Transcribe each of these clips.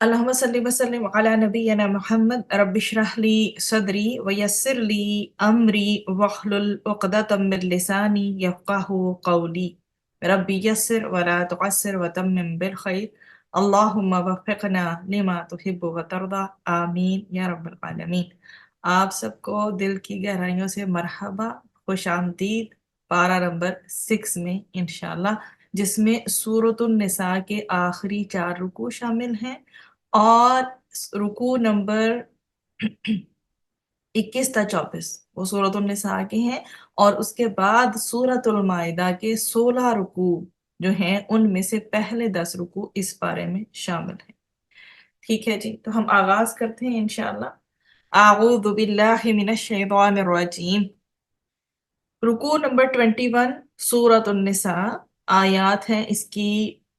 اللهم صل وسلم على نبينا محمد رب اشرح لي صدري ويسر لي امري واحلل عقدة من لساني يفقهوا قولي رب يسر ولا تعسر وتمم بالخير اللهم وفقنا لما تحب وترضى آمین یا رب العالمین۔ آپ سب کو دل کی گہرائیوں سے مرحبا، خوش آمدید پارہ نمبر 6 میں انشاءاللہ، جس میں سورۃ النساء کے آخری 4 رکوع شامل ہیں اور رکوع نمبر 21 تا 24 وہ سورۃ النساء کے ہیں، اور اس کے بعد سورۃ المائدہ کے 16 رکوع جو ہیں ان میں سے پہلے 10 رکوع اس پارے میں شامل ہیں۔ ٹھیک ہے جی، تو ہم آغاز کرتے ہیں انشاءاللہ۔ اعوذ باللہ من الشیطان الرجیم۔ رکوع نمبر 21 سورۃ النساء، آیات ہیں اس کی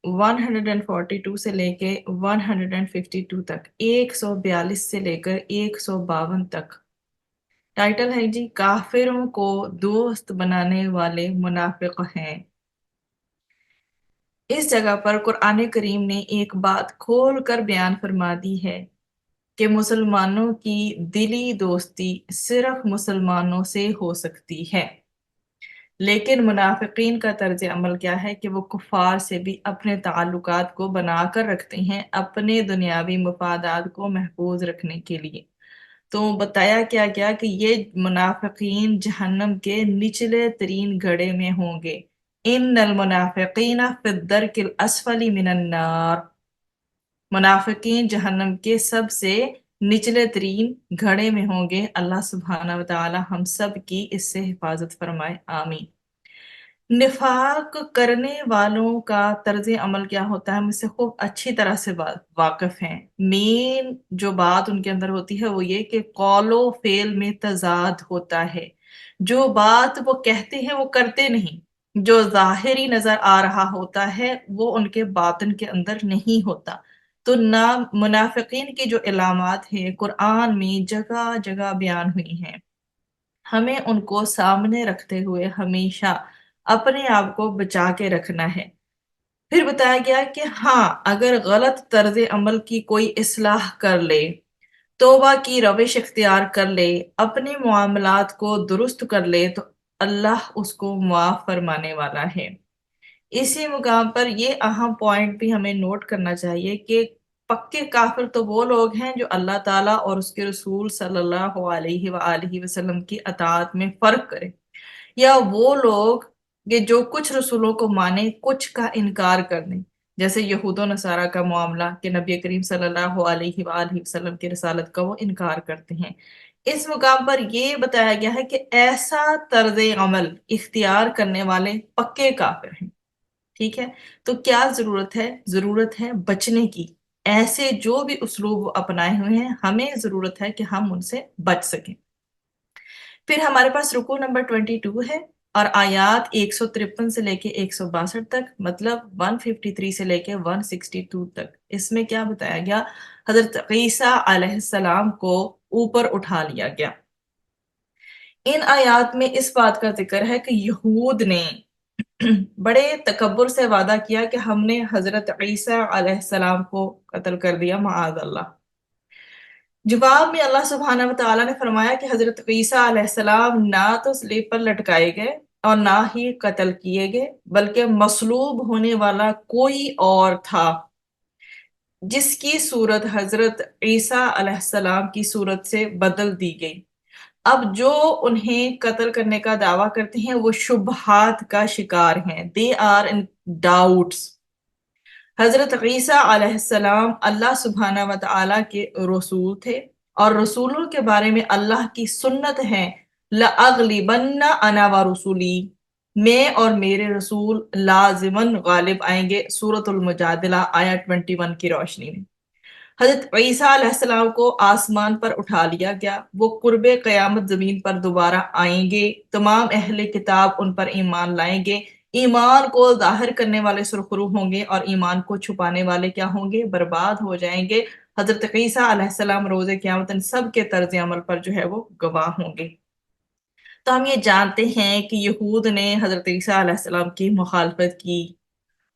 142 سے لے کے 152 تک، 142 سے لے کر 152 تک۔ ٹائٹل ہے جی کافروں کو دوست بنانے والے منافق ہیں۔ اس جگہ پر قرآن کریم نے ایک بات کھول کر بیان فرما دی ہے کہ مسلمانوں کی دلی دوستی صرف مسلمانوں سے ہو سکتی ہے، لیکن منافقین کا طرز عمل کیا ہے کہ وہ کفار سے بھی اپنے تعلقات کو بنا کر رکھتے ہیں اپنے دنیاوی مفادات کو محفوظ رکھنے کے لیے۔ تو بتایا کیا گیا کہ یہ منافقین جہنم کے نچلے ترین گڑھے میں ہوں گے۔ ان المنافقین فی الدرک الاسفل من النار، منافقین جہنم کے سب سے نچلے ترین گھڑے میں ہوں گے۔ اللہ سبحانہ وتعالی ہم سب کی اس سے حفاظت فرمائے، آمین۔ نفاق کرنے والوں کا طرز عمل کیا ہوتا ہے ہم اس سے خوب اچھی طرح سے واقف ہیں۔ مین جو بات ان کے اندر ہوتی ہے وہ یہ کہ قول و فعل میں تضاد ہوتا ہے، جو بات وہ کہتے ہیں وہ کرتے نہیں، جو ظاہری نظر آ رہا ہوتا ہے وہ ان کے باطن کے اندر نہیں ہوتا۔ تو منافقین کی جو علامات ہیں قرآن میں جگہ جگہ بیان ہوئی ہیں، ہمیں ان کو سامنے رکھتے ہوئے ہمیشہ اپنے آپ کو بچا کے رکھنا ہے۔ پھر بتایا گیا کہ ہاں اگر غلط طرز عمل کی کوئی اصلاح کر لے، توبہ کی روش اختیار کر لے، اپنے معاملات کو درست کر لے تو اللہ اس کو معاف فرمانے والا ہے۔ اسی مقام پر یہ اہم پوائنٹ بھی ہمیں نوٹ کرنا چاہیے کہ پکے کافر تو وہ لوگ ہیں جو اللہ تعالیٰ اور اس کے رسول صلی اللہ علیہ وآلہ وسلم کی اطاعت میں فرق کریں، یا وہ لوگ کہ جو کچھ رسولوں کو مانے کچھ کا انکار کر دیں، جیسے یہود و نصارہ کا معاملہ کہ نبی کریم صلی اللہ علیہ وآلہ وسلم کی رسالت کا وہ انکار کرتے ہیں۔ اس مقام پر یہ بتایا گیا ہے کہ ایسا طرز عمل اختیار کرنے والے پکے کافر ہیں۔ ٹھیک ہے، تو کیا ضرورت ہے؟ ضرورت ہے بچنے کی۔ ایسے جو بھی اسلوب اپنائے ہوئے ہیں ہمیں ضرورت ہے کہ ہم ان سے بچ سکیں۔ پھر ہمارے پاس رکوع نمبر 22 ہے اور آیات 153 سے لے کے 162 تک، مطلب 153 سے لے کے 162 تک۔ اس میں کیا بتایا گیا؟ حضرت عیسیٰ علیہ السلام کو اوپر اٹھا لیا گیا۔ ان آیات میں اس بات کا ذکر ہے کہ یہود نے بڑے تکبر سے وعدہ کیا کہ ہم نے حضرت عیسیٰ علیہ السلام کو قتل کر دیا، معاذ اللہ۔ جواب میں اللہ سبحانہ وتعالیٰ نے فرمایا کہ حضرت عیسیٰ علیہ السلام نہ تو صلیب پر لٹکائے گئے اور نہ ہی قتل کیے گئے، بلکہ مصلوب ہونے والا کوئی اور تھا جس کی صورت حضرت عیسیٰ علیہ السلام کی صورت سے بدل دی گئی۔ اب جو انہیں قتل کرنے کا دعویٰ کرتے ہیں وہ شبہات کا شکار ہیں، they are in doubts۔ حضرت عیسیٰ علیہ السلام اللہ سبحانہ وتعالی کے رسول تھے، اور رسولوں کے بارے میں اللہ کی سنت ہے لَأَغْلِبَنَّ أَنَا وَرُسُلِي، میں اور میرے رسول لازماً غالب آئیں گے، سورۃ المجادلہ آیت 21 کی روشنی میں۔ حضرت عیسیٰ علیہ السلام کو آسمان پر اٹھا لیا گیا، وہ قرب قیامت زمین پر دوبارہ آئیں گے، تمام اہل کتاب ان پر ایمان لائیں گے، ایمان کو ظاہر کرنے والے سرخرو ہوں گے اور ایمان کو چھپانے والے کیا ہوں گے؟ برباد ہو جائیں گے۔ حضرت عیسیٰ علیہ السلام روز قیامت ان سب کے طرز عمل پر جو ہے وہ گواہ ہوں گے۔ تو ہم یہ جانتے ہیں کہ یہود نے حضرت عیسیٰ علیہ السلام کی مخالفت کی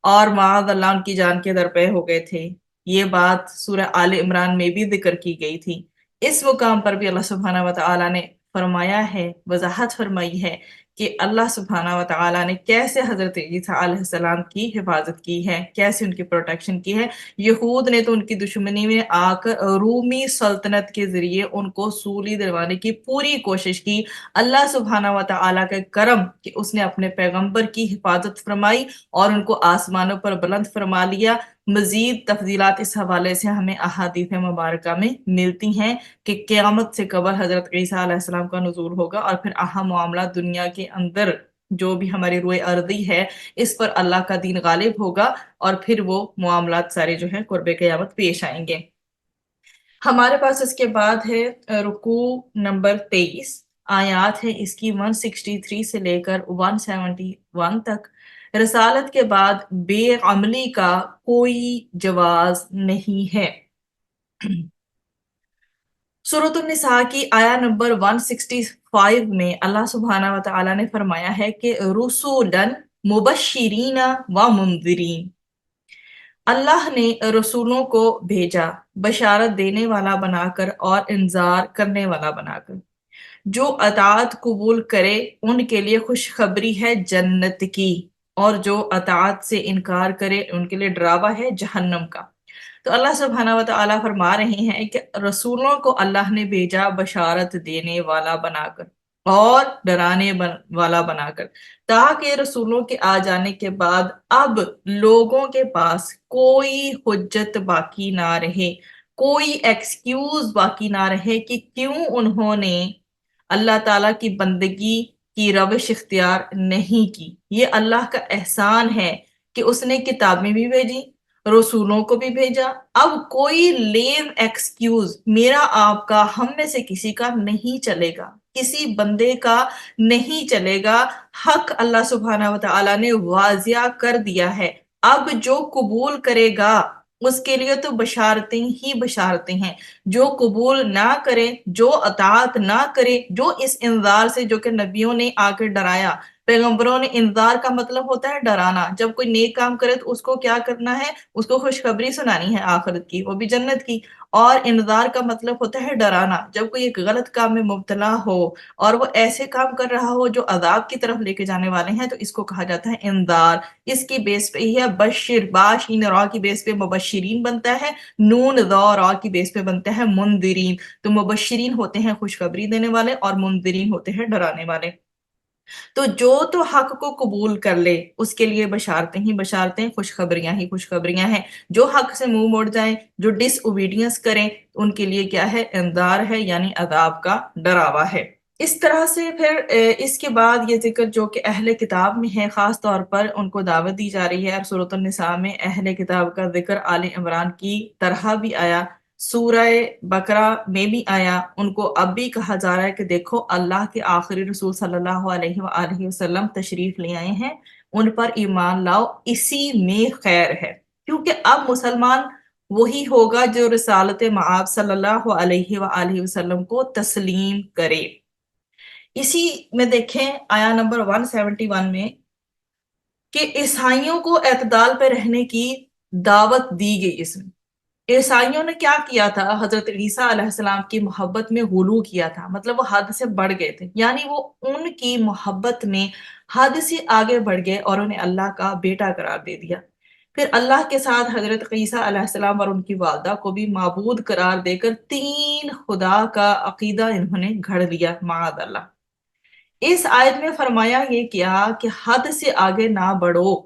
اور معاذ اللہ ان کی جان کے درپے ہو گئے تھے۔ یہ بات سورہ آل عمران میں بھی ذکر کی گئی تھی۔ اس مقام پر بھی اللہ سبحانہ و تعالیٰ نے فرمایا ہے، وضاحت فرمائی ہے کہ اللہ سبحانہ و تعالیٰ نے کیسے حضرت عیسیٰ علیہ السلام کی حفاظت کی ہے، کیسے ان کی پروٹیکشن کی ہے۔ یہود نے تو ان کی دشمنی میں آ کر رومی سلطنت کے ذریعے ان کو سولی دلوانے کی پوری کوشش کی۔ اللہ سبحانہ و تعالیٰ کا کرم کہ اس نے اپنے پیغمبر کی حفاظت فرمائی اور ان کو آسمانوں پر بلند فرما لیا۔ مزید تفضیلات اس حوالے سے ہمیں احادیث مبارکہ میں ملتی ہیں کہ قیامت سے قبل حضرت عیسیٰ علیہ السلام کا نزول ہوگا اور پھر اہم معاملات دنیا کے اندر جو بھی ہماری روئے ارضی ہے اس پر اللہ کا دین غالب ہوگا اور پھر وہ معاملات سارے جو ہیں قرب قیامت پیش آئیں گے۔ ہمارے پاس اس کے بعد ہے رکوع نمبر 23، آیات ہے اس کی 163 سے لے کر 171 تک۔ رسالت کے بعد بے عملی کا کوئی جواز نہیں ہے۔ سورۃ النساء کی آیا نمبر 165 میں اللہ سبحانہ و تعالیٰ نے فرمایا ہے کہ رسولاً مبشرین و منذرین، اللہ نے رسولوں کو بھیجا بشارت دینے والا بنا کر اور انذار کرنے والا بنا کر۔ جو اطاعت قبول کرے ان کے لیے خوشخبری ہے جنت کی، اور جو اطاعت سے انکار کرے ان کے لیے ڈراوا ہے جہنم کا۔ تو اللہ سبحانہ و تعالیٰ فرما رہے ہیں کہ رسولوں کو اللہ نے بھیجا بشارت دینے والا بنا کر اور ڈرانے والا بنا کر، تاکہ رسولوں کے آ جانے کے بعد اب لوگوں کے پاس کوئی حجت باقی نہ رہے، کوئی ایکسکیوز باقی نہ رہے کہ کیوں انہوں نے اللہ تعالیٰ کی بندگی کی روش اختیار نہیں کی۔ یہ اللہ کا احسان ہے کہ اس نے کتابیں بھی بھیجی، رسولوں کو بھی بھیجا۔ اب کوئی لیم ایکسکیوز میرا، آپ کا، ہم میں سے کسی کا نہیں چلے گا، کسی بندے کا نہیں چلے گا۔ حق اللہ سبحانہ و تعالیٰ نے واضح کر دیا ہے۔ اب جو قبول کرے گا اس کے لیے تو بشارتیں ہی بشارتیں ہیں، جو قبول نہ کرے، جو اطاعت نہ کرے، جو اس انذار سے جو کہ نبیوں نے آ کر ڈرایا، پیغمبروں نے، انذار کا مطلب ہوتا ہے ڈرانا۔ جب کوئی نیک کام کرے تو اس کو کیا کرنا ہے؟ اس کو خوشخبری سنانی ہے آخرت کی، وہ بھی جنت کی۔ اور انذار کا مطلب ہوتا ہے ڈرانا۔ جب کوئی ایک غلط کام میں مبتلا ہو اور وہ ایسے کام کر رہا ہو جو عذاب کی طرف لے کے جانے والے ہیں تو اس کو کہا جاتا ہے انذار۔ اس کی بیس پہ ہی ہے بشر، باشین را کی بیس پہ مبشرین بنتا ہے، نون ذا را کی بیس پہ بنتا ہے منذرین۔ تو مبشرین ہوتے ہیں خوشخبری دینے والے اور منذرین ہوتے ہیں ڈرانے والے۔ تو جو تو حق کو قبول کر لے اس کے لیے بشارتیں ہی بشارتیں، خوشخبریاں ہی خوشخبریاں ہیں۔ جو حق سے منہ موڑ جائیں، جو ڈس اوبیڈینس کریں، ان کے لیے کیا ہے؟ انذار ہے، یعنی عذاب کا ڈراوا ہے۔ اس طرح سے پھر اس کے بعد یہ ذکر جو کہ اہل کتاب میں ہے، خاص طور پر ان کو دعوت دی جا رہی ہے، اور سورۃ النساء میں اہل کتاب کا ذکر آل عمران کی طرح بھی آیا، سورہ بقرہ میں بھی آیا۔ ان کو اب بھی کہا جا رہا ہے کہ دیکھو اللہ کے آخری رسول صلی اللہ علیہ وآلہ وسلم تشریف لے آئے ہیں، ان پر ایمان لاؤ، اسی میں خیر ہے۔ کیونکہ اب مسلمان وہی ہوگا جو رسالت مآب صلی اللہ علیہ وآلہ وسلم کو تسلیم کرے۔ اسی میں دیکھیں آیا نمبر 171 میں کہ عیسائیوں کو اعتدال پہ رہنے کی دعوت دی گئی۔ اس میں عیسائیوں نے کیا کیا تھا؟ حضرت عیسیٰ علیہ السلام کی محبت میں غلو کیا تھا، مطلب وہ حد سے بڑھ گئے تھے، یعنی وہ ان کی محبت میں حد سے آگے بڑھ گئے اور انہیں اللہ کا بیٹا قرار دے دیا۔ پھر اللہ کے ساتھ حضرت عیسیٰ علیہ السلام اور ان کی والدہ کو بھی معبود قرار دے کر تین خدا کا عقیدہ انہوں نے گھڑ لیا، معاذ اللہ۔ اس آیت میں فرمایا یہ کیا کہ حد سے آگے نہ بڑھو۔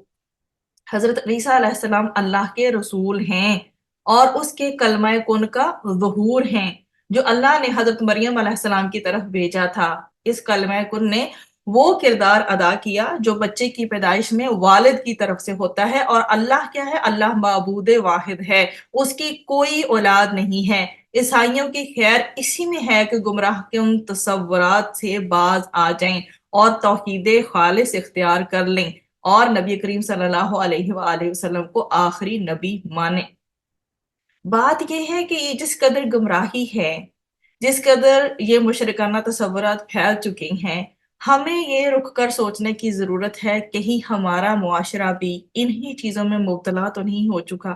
حضرت عیسیٰ علیہ السلام اللہ کے رسول ہیں اور اس کے کلمہ کن کا ظہور ہیں، جو اللہ نے حضرت مریم علیہ السلام کی طرف بھیجا تھا۔ اس کلمہ کن نے وہ کردار ادا کیا جو بچے کی پیدائش میں والد کی طرف سے ہوتا ہے، اور اللہ کیا ہے؟ اللہ معبود واحد ہے، اس کی کوئی اولاد نہیں ہے۔ عیسائیوں کی خیر اسی میں ہے کہ گمراہ کے ان تصورات سے باز آ جائیں اور توحید خالص اختیار کر لیں اور نبی کریم صلی اللہ علیہ وآلہ وسلم کو آخری نبی مانیں۔ بات یہ ہے کہ یہ جس قدر گمراہی ہے، جس قدر یہ مشرکانہ تصورات پھیل چکے ہیں، ہمیں یہ رک کر سوچنے کی ضرورت ہے کہ ہمارا معاشرہ بھی انہی چیزوں میں مبتلا تو نہیں ہو چکا۔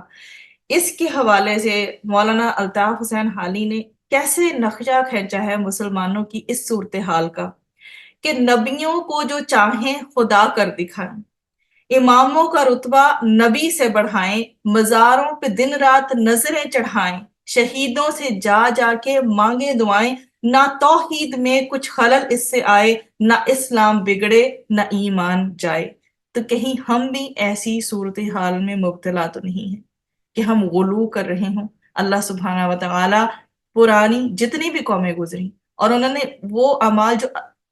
اس کے حوالے سے مولانا الطاف حسین حالی نے کیسے نقشہ کھینچا ہے مسلمانوں کی اس صورتحال کا، کہ نبیوں کو جو چاہیں خدا کر دکھائیں، اماموں کا رتبہ نبی سے بڑھائیں، مزاروں پہ دن رات نظریں چڑھائیں، شہیدوں سے جا جا کے مانگے دعائیں، نہ توحید میں کچھ خلل اس سے آئے، نہ اسلام بگڑے، نہ ایمان جائے۔ تو کہیں ہم بھی ایسی صورتحال میں مبتلا تو نہیں ہیں کہ ہم غلو کر رہے ہوں؟ اللہ سبحانہ و تعالی پرانی جتنی بھی قومیں گزری اور انہوں نے وہ اعمال جو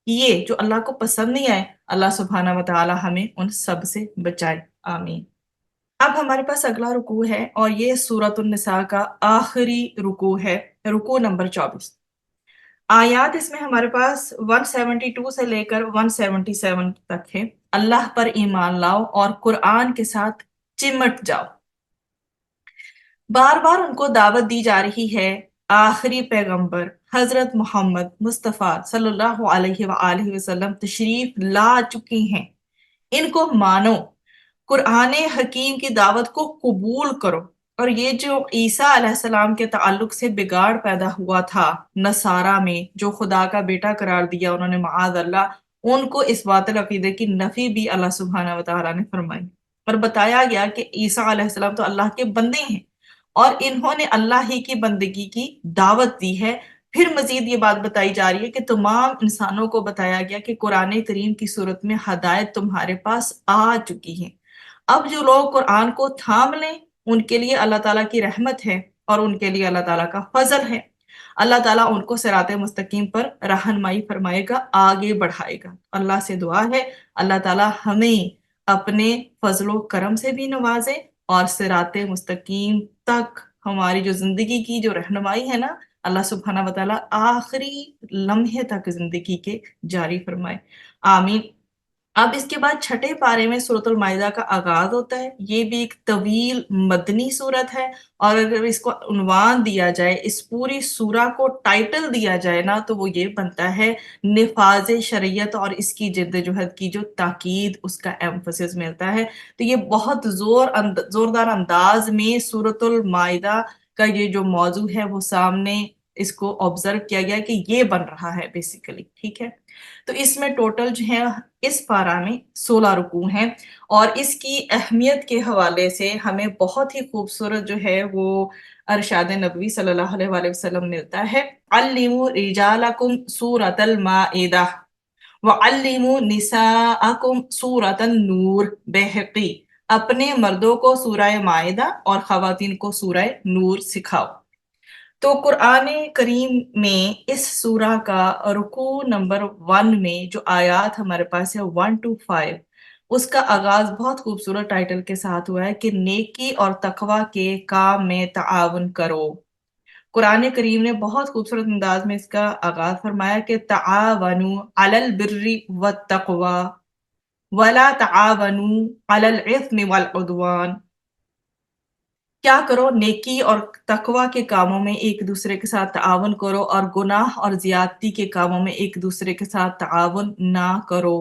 کیے جو اللہ کو پسند نہیں آئے، اللہ سبحانہ و تعالی ہمیں ان سب سے بچائے، آمین۔ اب ہمارے پاس اگلا رکوع ہے اور یہ سورۃ النساء کا آخری رکوع ہے، رکوع نمبر 24۔ آیات اس میں ہمارے پاس 172 سے لے کر 177 تک ہے۔ اللہ پر ایمان لاؤ اور قرآن کے ساتھ چمٹ جاؤ۔ بار بار ان کو دعوت دی جا رہی ہے، آخری پیغمبر حضرت محمد مصطفیٰ صلی اللہ علیہ وآلہ وسلم تشریف لا چکی ہیں، ان کو مانو، قرآن حکیم کی دعوت کو قبول کرو۔ اور یہ جو عیسیٰ علیہ السلام کے تعلق سے بگاڑ پیدا ہوا تھا نصارہ میں، جو خدا کا بیٹا قرار دیا انہوں نے معاذ اللہ، ان کو اس باطل عقیدے کی نفی بھی اللہ سبحانہ و تعالیٰ نے فرمائی، اور بتایا گیا کہ عیسیٰ علیہ السلام تو اللہ کے بندے ہیں اور انہوں نے اللہ ہی کی بندگی کی دعوت دی ہے۔ پھر مزید یہ بات بتائی جا رہی ہے کہ تمام انسانوں کو بتایا گیا کہ قرآن کریم کی صورت میں ہدایت تمہارے پاس آ چکی ہے۔ اب جو لوگ قرآن کو تھام لیں ان کے لیے اللہ تعالیٰ کی رحمت ہے اور ان کے لیے اللہ تعالیٰ کا فضل ہے۔ اللہ تعالیٰ ان کو صراط مستقیم پر رہنمائی فرمائے گا، آگے بڑھائے گا۔ اللہ سے دعا ہے اللہ تعالیٰ ہمیں اپنے فضل و کرم سے بھی نوازے اور صراط مستقیم تک ہماری جو زندگی کی جو رہنمائی ہے نا، اللہ سبحانہ و تعالیٰ آخری لمحے تک زندگی کے جاری فرمائے، آمین۔ اب اس کے بعد چھٹے پارے میں سورۃ المائدہ کا آغاز ہوتا ہے۔ یہ بھی ایک طویل مدنی سورت ہے، اور اگر اس کو عنوان دیا جائے، اس پوری سورہ کو ٹائٹل دیا جائے نا، تو وہ یہ بنتا ہے نفاذ شریعت اور اس کی جدوجہد کی جو تاکید، اس کا ایمفسس ملتا ہے۔ تو یہ بہت زوردار انداز میں سورۃ المائدہ کا یہ جو موضوع ہے وہ سامنے اس کو آبزرو کیا گیا کہ یہ بن رہا ہے بیسیکلی، ٹھیک ہے۔ تو اس میں ٹوٹل جو ہے اس پارہ میں 16 رکوع ہیں، اور اس کی اہمیت کے حوالے سے ہمیں بہت ہی خوبصورت جو ہے وہ ارشاد نبوی صلی اللہ علیہ وآلہ وسلم ملتا ہے۔ علموا رجالکم سورۃ المائدہ وعلموا نساءکم سورۃ النور، بحقی اپنے مردوں کو سورہ مائدہ اور خواتین کو سورہ نور سکھاؤ۔ تو قرآن کریم میں اس سورہ کا رکوع نمبر 1 میں جو آیات ہمارے پاس ہے 1 to 5، اس کا آغاز بہت خوبصورت ٹائٹل کے ساتھ ہوا ہے کہ نیکی اور تقوی کے کام میں تعاون کرو۔ قرآن کریم نے بہت خوبصورت انداز میں اس کا آغاز فرمایا کہ تعاونوا علی البر والتقوی ولا تعاونوا علی الاثم والعدوان، کیا کرو، نیکی اور تقوی کے کاموں میں ایک دوسرے کے ساتھ تعاون کرو، اور گناہ اور زیادتی کے کاموں میں ایک دوسرے کے ساتھ تعاون نہ کرو۔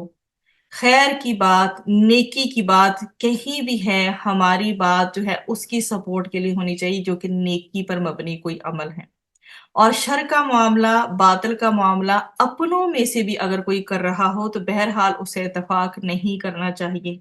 خیر کی بات، نیکی کی بات کہیں بھی ہے، ہماری بات جو ہے اس کی سپورٹ کے لیے ہونی چاہیے جو کہ نیکی پر مبنی کوئی عمل ہے، اور شر کا معاملہ، باطل کا معاملہ اپنوں میں سے بھی اگر کوئی کر رہا ہو تو بہرحال اسے اتفاق نہیں کرنا چاہیے۔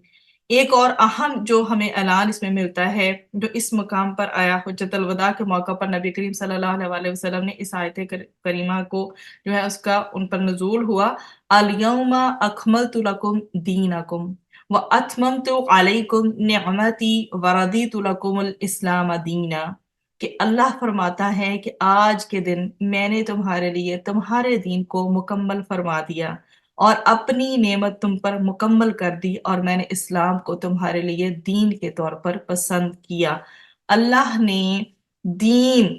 ایک اور اہم جو ہمیں اعلان اس میں ملتا ہے، جو اس مقام پر آیا حجت الوداع کے موقع پر نبی کریم صلی اللہ علیہ وآلہ وسلم نے اس آیت کریمہ کو جو ہے اس کا ان پر نزول ہوا، الیوم اکملت لکم دینکم واتممت علیکم نعمتی ورضیت لکم الاسلام دینا، کہ اللہ فرماتا ہے کہ آج کے دن میں نے تمہارے لیے تمہارے دین کو مکمل فرما دیا اور اپنی نعمت تم پر مکمل کر دی، اور میں نے اسلام کو تمہارے لیے دین کے طور پر پسند کیا۔ اللہ نے دین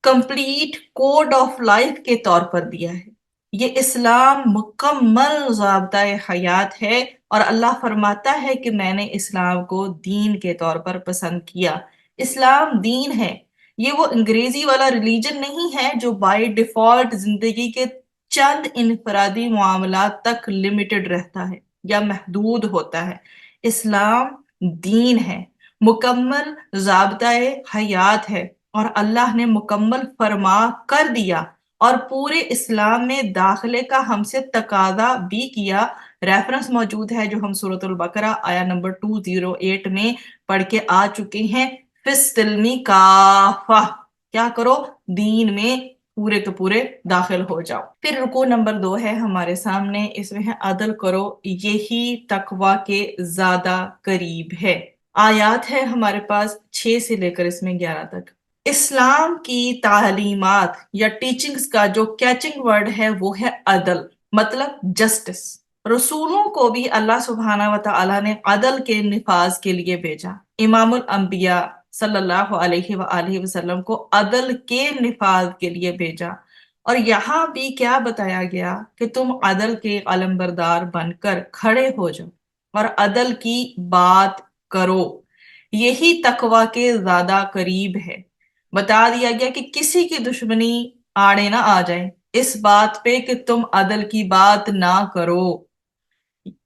کمپلیٹ کوڈ آف لائف کے طور پر دیا ہے۔ یہ اسلام مکمل ضابطۂ حیات ہے، اور اللہ فرماتا ہے کہ میں نے اسلام کو دین کے طور پر پسند کیا۔ اسلام دین ہے، یہ وہ انگریزی والا ریلیجن نہیں ہے جو بائی ڈیفالٹ زندگی کے چند انفرادی معاملات تک لمیٹڈ رہتا ہے یا محدود ہوتا ہے۔ اسلام دین ہے، مکمل ضابطۂ حیات ہے، اور اللہ نے مکمل فرما کر دیا اور پورے اسلام میں داخلے کا ہم سے تقاضا بھی کیا۔ ریفرنس موجود ہے جو ہم سورۃ البقرہ آیا نمبر 208 میں پڑھ کے آ چکے ہیں۔ فِسْتِلْمِ کافہ، کیا کرو؟ دین میں پورے کے پورے داخل ہو جاؤ۔ پھر رکوع نمبر 2 ہے ہمارے سامنے، اس میں ہے عدل کرو، یہی تقوی کے زیادہ قریب ہے۔ آیات ہے ہمارے پاس 6 سے لے کر اس میں 11 تک۔ اسلام کی تعلیمات یا ٹیچنگز کا جو کیچنگ ورڈ ہے وہ ہے عدل، مطلب جسٹس۔ رسولوں کو بھی اللہ سبحانہ و تعالیٰ نے عدل کے نفاذ کے لیے بھیجا۔ امام الانبیاء صلی اللہ علیہ وآلہ وسلم کو عدل کے نفاذ کے لیے بھیجا، اور یہاں بھی کیا بتایا گیا کہ تم عدل کے علمبردار بن کر کھڑے ہو جاؤ اور عدل کی بات کرو، یہی تقوی کے زیادہ قریب ہے۔ بتا دیا گیا کہ کسی کی دشمنی آڑے نہ آ جائے اس بات پہ کہ تم عدل کی بات نہ کرو،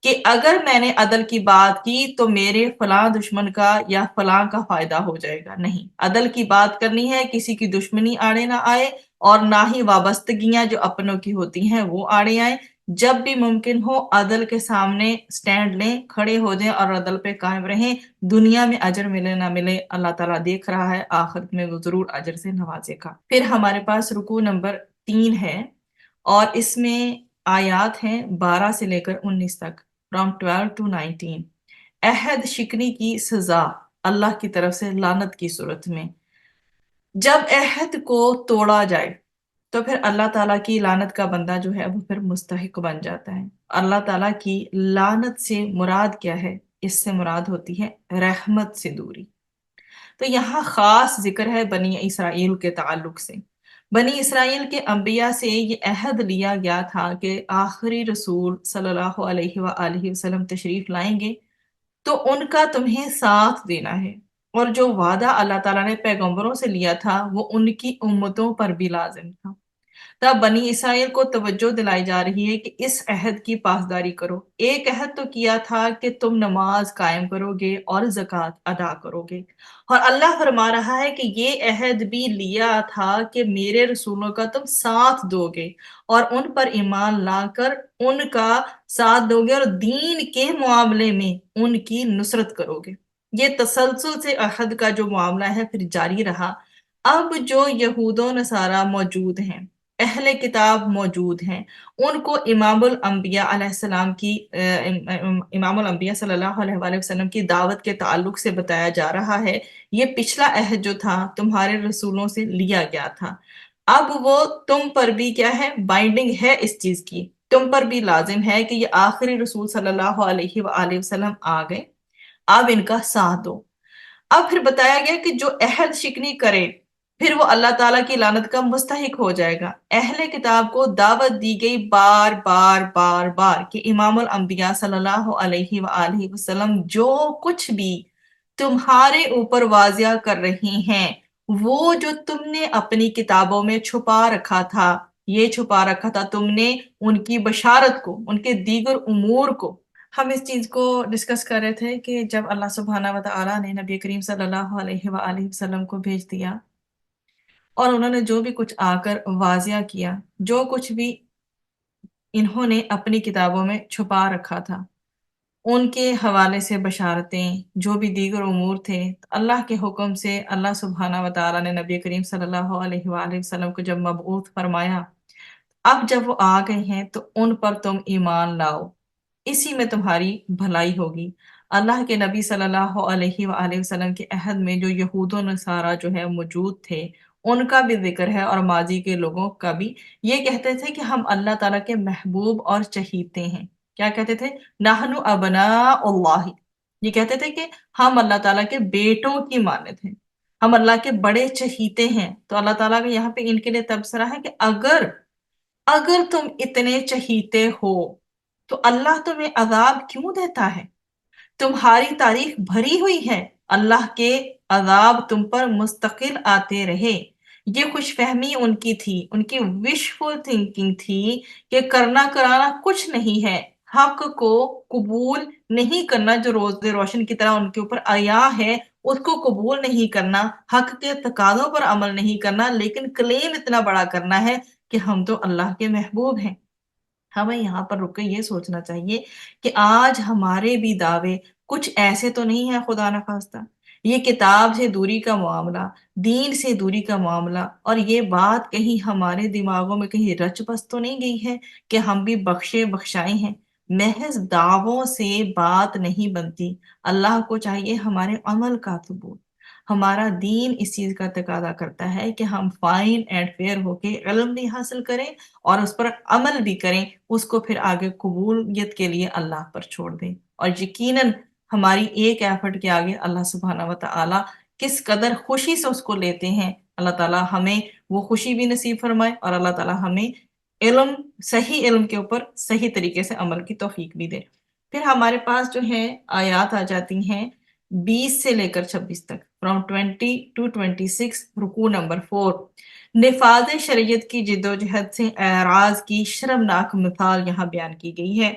کہ اگر میں نے عدل کی بات کی تو میرے فلاں دشمن کا یا فلاں کا فائدہ ہو جائے گا۔ نہیں، عدل کی بات کرنی ہے، کسی کی دشمنی آڑے نہ آئے، اور نہ ہی وابستگیاں جو اپنوں کی ہوتی ہیں وہ آڑے آئیں۔ جب بھی ممکن ہو عدل کے سامنے سٹینڈ لیں، کھڑے ہو جائیں اور عدل پہ قائم رہیں۔ دنیا میں اجر ملے نہ ملے اللہ تعالیٰ دیکھ رہا ہے، آخرت میں وہ ضرور اجر سے نوازے گا۔ پھر ہمارے پاس رکوع نمبر 3 ہے، اور اس میں آیات ہیں 12 سے لے کر 19 تک، from 12 to 19۔ عہد شکنی کی سزا اللہ کی طرف سے لعنت کی صورت میں۔ جب عہد کو توڑا جائے تو پھر اللہ تعالیٰ کی لعنت کا بندہ جو ہے وہ پھر مستحق بن جاتا ہے۔ اللہ تعالیٰ کی لعنت سے مراد کیا ہے؟ اس سے مراد ہوتی ہے رحمت سے دوری۔ تو یہاں خاص ذکر ہے بنی اسرائیل کے تعلق سے۔ بنی اسرائیل کے انبیاء سے یہ عہد لیا گیا تھا کہ آخری رسول صلی اللہ علیہ وآلہ وسلم تشریف لائیں گے تو ان کا تمہیں ساتھ دینا ہے، اور جو وعدہ اللہ تعالیٰ نے پیغمبروں سے لیا تھا وہ ان کی امتوں پر بھی لازم تھا۔ تب بنی اسرائیل کو توجہ دلائی جا رہی ہے کہ اس عہد کی پاسداری کرو۔ ایک عہد تو کیا تھا کہ تم نماز قائم کرو گے اور زکوٰۃ ادا کرو گے، اور اللہ فرما رہا ہے کہ یہ عہد بھی لیا تھا کہ میرے رسولوں کا تم ساتھ دو گے اور ان پر ایمان لا کر ان کا ساتھ دو گے اور دین کے معاملے میں ان کی نصرت کرو گے۔ یہ تسلسل سے عہد کا جو معاملہ ہے پھر جاری رہا۔ اب جو یہود و نصارہ موجود ہیں، اہل کتاب موجود ہیں، ان کو امام الانبیاء علیہ السلام کی امام الانبیاء صلی اللہ علیہ وآلہ وسلم کی دعوت کے تعلق سے بتایا جا رہا ہے۔ یہ پچھلا عہد جو تھا تمہارے رسولوں سے لیا گیا تھا، اب وہ تم پر بھی کیا ہے؟ بائنڈنگ ہے اس چیز کی، تم پر بھی لازم ہے کہ یہ آخری رسول صلی اللہ علیہ وآلہ وسلم آ گئے، اب ان کا ساتھ دو۔ اب پھر بتایا گیا کہ جو عہد شکنی کرے پھر وہ اللہ تعالیٰ کی لعنت کا مستحق ہو جائے گا۔ اہل کتاب کو دعوت دی گئی بار بار بار بار کہ امام الانبیاء صلی اللہ علیہ وآلہ وسلم جو کچھ بھی تمہارے اوپر واضح کر رہی ہیں وہ جو تم نے اپنی کتابوں میں چھپا رکھا تھا، یہ چھپا رکھا تھا تم نے ان کی بشارت کو، ان کے دیگر امور کو۔ ہم اس چیز کو ڈسکس کر رہے تھے کہ جب اللہ سبحانہ و تعالیٰ نے نبی کریم صلی اللہ علیہ وآلہ وسلم کو بھیج دیا اور انہوں نے جو بھی کچھ آ کر واضح کیا، جو کچھ بھی انہوں نے اپنی کتابوں میں چھپا رکھا تھا، ان کے حوالے سے بشارتیں، جو بھی دیگر امور تھے، اللہ کے حکم سے اللہ سبحانہ و تعالیٰ نے نبی کریم صلی اللہ علیہ وآلہ وسلم کو جب مبعوث فرمایا، اب جب وہ آ گئے ہیں تو ان پر تم ایمان لاؤ، اسی میں تمہاری بھلائی ہوگی۔ اللہ کے نبی صلی اللہ علیہ وآلہ وسلم کے عہد میں جو یہود و نصارہ جو ہے موجود تھے ان کا بھی ذکر ہے، اور ماضی کے لوگوں کا بھی۔ یہ کہتے تھے کہ ہم اللہ تعالیٰ کے محبوب اور چہیتے ہیں۔ کیا کہتے تھے؟ نحن ابناء اللہ، یہ کہتے تھے کہ ہم اللہ تعالیٰ کے بیٹوں کی مانند ہیں، ہم اللہ کے بڑے چہیتے ہیں۔ تو اللہ تعالیٰ کا یہاں پہ ان کے لیے تبصرہ ہے کہ اگر تم اتنے چہیتے ہو تو اللہ تمہیں عذاب کیوں دیتا ہے؟ تمہاری تاریخ بھری ہوئی ہے اللہ کے عذاب تم پر مستقل آتے رہے۔ یہ خوش فہمی ان کی تھی، ان کی وشفل تھنکنگ تھی کہ کرنا کرانا کچھ نہیں ہے، حق کو قبول نہیں کرنا جو روز روشن کی طرح ان کے اوپر عیاں ہے، اس کو قبول نہیں کرنا، حق کے تقاضوں پر عمل نہیں کرنا، لیکن کلیم اتنا بڑا کرنا ہے کہ ہم تو اللہ کے محبوب ہیں۔ ہمیں یہاں پر رک کے یہ سوچنا چاہیے کہ آج ہمارے بھی دعوے کچھ ایسے تو نہیں ہیں خدا نخواستہ، یہ کتاب سے دوری کا معاملہ، دین سے دوری کا معاملہ، اور یہ بات کہیں ہمارے دماغوں میں کہیں رچ بس تو نہیں گئی ہے کہ ہم بھی بخشے بخشائے ہیں۔ محض دعووں سے بات نہیں بنتی، اللہ کو چاہیے ہمارے عمل کا ثبوت۔ ہمارا دین اس چیز کا تقاضا کرتا ہے کہ ہم فائن اینڈ فیئر ہو کے علم بھی حاصل کریں اور اس پر عمل بھی کریں، اس کو پھر آگے قبولیت کے لیے اللہ پر چھوڑ دیں۔ اور یقیناً ہماری ایک ایفرٹ کے آگے اللہ سبحانہ و تعالی کس قدر خوشی سے اس کو لیتے ہیں۔ اللہ تعالیٰ ہمیں وہ خوشی بھی نصیب فرمائے، اور اللہ تعالیٰ ہمیں علم، صحیح علم کے اوپر صحیح طریقے سے عمل کی توفیق بھی دے۔ پھر ہمارے پاس جو ہے آیات آ جاتی ہیں 20 سے لے کر 26 تک، فرام 20 to 26، رکوع نمبر 4۔ نفاذ شریعت کی جد و جہد سے اعراض کی شرمناک مثال یہاں بیان کی گئی ہے۔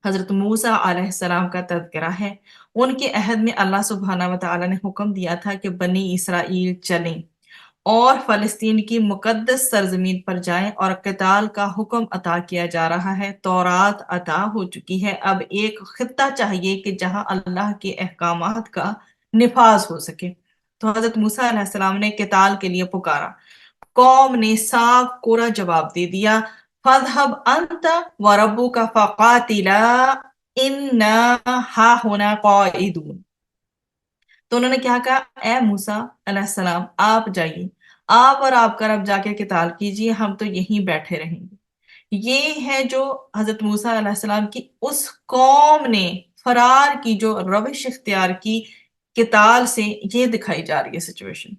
حضرت موسیٰ علیہ السلام کا تذکرہ ہے۔ ان کے عہد میں اللہ سبحانہ و تعالیٰ نے حکم دیا تھا کہ بنی اسرائیل چلیں اور فلسطین کی مقدس سرزمین پر جائیں، اور قتال کا حکم عطا کیا جا رہا ہے۔ تورات عطا ہو چکی ہے، اب ایک خطہ چاہیے کہ جہاں اللہ کے احکامات کا نفاذ ہو سکے۔ تو حضرت موسیٰ علیہ السلام نے قتال کے لیے پکارا، قوم نے صاف کورا جواب دے دیا، فَاذْهَبْ أَنْتَ وَرَبُّكَ فَقَاتِلَا إِنَّا هَاهُنَا قَاعِدُونَ۔ تو انہوں نے کیا کہا، اے موسیٰ علیہ السلام آپ جائیے، آپ اور آپ کا رب جا کے قتال کیجئے، ہم تو یہیں بیٹھے رہیں گے۔ یہ ہے جو حضرت موسیٰ علیہ السلام کی اس قوم نے فرار کی جو روش اختیار کی قتال سے، یہ دکھائی جا رہی ہے سچویشن۔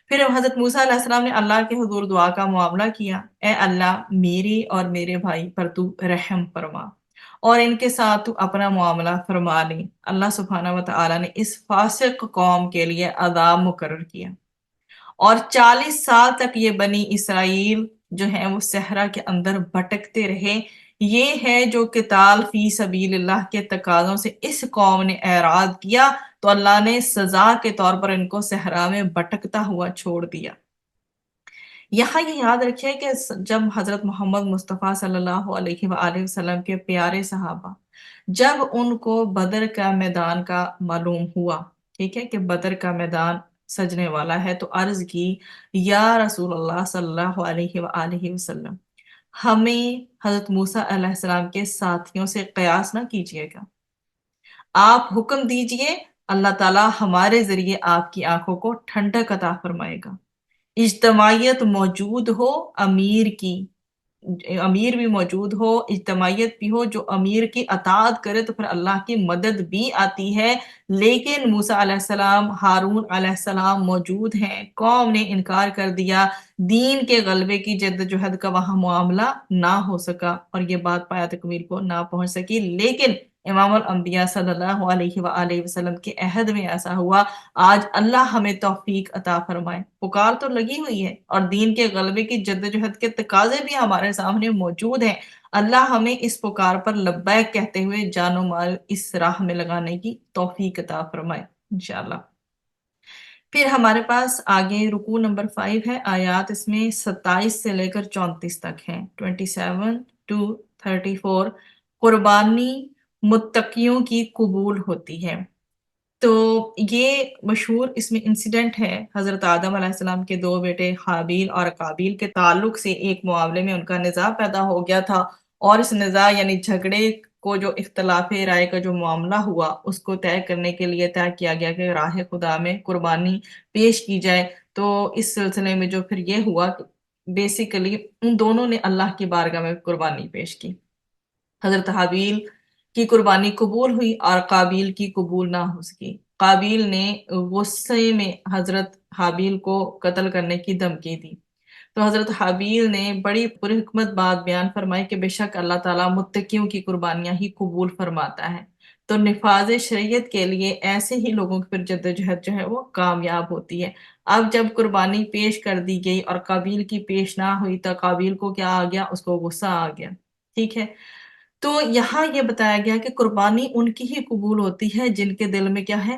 پھر حضرت موسیٰ علیہ السلام نے اللہ کے حضور دعا کا معاملہ کیا، اے اللہ میری اور میرے بھائی پر تو رحم فرما اور ان کے ساتھ تو اپنا معاملہ فرما لے۔ اللہ سبحانہ و تعالیٰ نے اس فاسق قوم کے لیے عذاب مقرر کیا، اور 40 سال تک یہ بنی اسرائیل جو ہیں وہ صحرا کے اندر بھٹکتے رہے۔ یہ ہے جو قتال فی سبیل اللہ کے تقاضوں سے اس قوم نے اعراض کیا، تو اللہ نے سزا کے طور پر ان کو صحرا میں بھٹکتا ہوا چھوڑ دیا۔ یہاں یہ یاد رکھیں کہ جب حضرت محمد مصطفیٰ صلی اللہ علیہ وآلہ وسلم کے پیارے صحابہ، جب ان کو بدر کا میدان کا معلوم ہوا، ٹھیک ہے کہ بدر کا میدان سجنے والا ہے، تو عرض کی، یا رسول اللہ صلی اللہ علیہ وآلہ وسلم، ہمیں حضرت موسیٰ علیہ السلام کے ساتھیوں سے قیاس نہ کیجیے گا، آپ حکم دیجئے، اللہ تعالیٰ ہمارے ذریعے آپ کی آنکھوں کو ٹھنڈک عطا فرمائے گا۔ اجتماعیت موجود ہو امیر کی، امیر بھی موجود ہو، اجتماعیت بھی ہو، جو امیر کی اطاعت کرے تو پھر اللہ کی مدد بھی آتی ہے۔ لیکن موسیٰ علیہ السلام، ہارون علیہ السلام موجود ہیں، قوم نے انکار کر دیا، دین کے غلبے کی جدوجہد کا وہاں معاملہ نہ ہو سکا، اور یہ بات پایا تکمیل کو نہ پہنچ سکی۔ لیکن امام الانبیاء صلی اللہ علیہ وآلہ وسلم کے عہد میں ایسا ہوا۔ آج اللہ ہمیں توفیق عطا فرمائے، پکار تو لگی ہوئی ہے اور دین کے غلبے کی جدوجہد کے تقاضے بھی ہمارے سامنے موجود ہیں۔ اللہ ہمیں اس پکار پر لبیک کہتے ہوئے جان و مال اس راہ میں لگانے کی توفیق عطا فرمائے انشاءاللہ۔ پھر ہمارے پاس آگے رکوع نمبر 5 ہے، آیات اس میں 27 سے لے کر 34 تک ہیں، 27 to 34۔ قربانی متقیوں کی قبول ہوتی ہے۔ تو یہ مشہور اس میں انسیڈنٹ ہے، حضرت آدم علیہ السلام کے 2 بیٹے حابیل اور قابیل کے تعلق سے ایک معاملے میں ان کا نزاع پیدا ہو گیا تھا، اور اس نزاع یعنی جھگڑے کو، جو اختلاف رائے کا جو معاملہ ہوا، اس کو طے کرنے کے لیے طے کیا گیا کہ راہ خدا میں قربانی پیش کی جائے۔ تو اس سلسلے میں جو پھر یہ ہوا، بیسیکلی ان دونوں نے اللہ کی بارگاہ میں قربانی پیش کی۔ حضرت حابیل کی قربانی قبول ہوئی اور قابیل کی قبول نہ ہو سکی۔ قابیل نے غصے میں حضرت حابیل کو قتل کرنے کی دھمکی دی، تو حضرت حابیل نے بڑی پرحکمت بات بیان فرمائی کہ بے شک اللہ تعالیٰ متقیوں کی قربانیاں ہی قبول فرماتا ہے۔ تو نفاذ شریعت کے لیے ایسے ہی لوگوں کی پھر جدوجہد جو ہے وہ کامیاب ہوتی ہے۔ اب جب قربانی پیش کر دی گئی اور قابیل کی پیش نہ ہوئی، تو قابیل کو کیا آ گیا، اس کو غصہ آ گیا، ٹھیک ہے۔ تو یہاں یہ بتایا گیا کہ قربانی ان کی ہی قبول ہوتی ہے جن کے دل میں کیا ہے،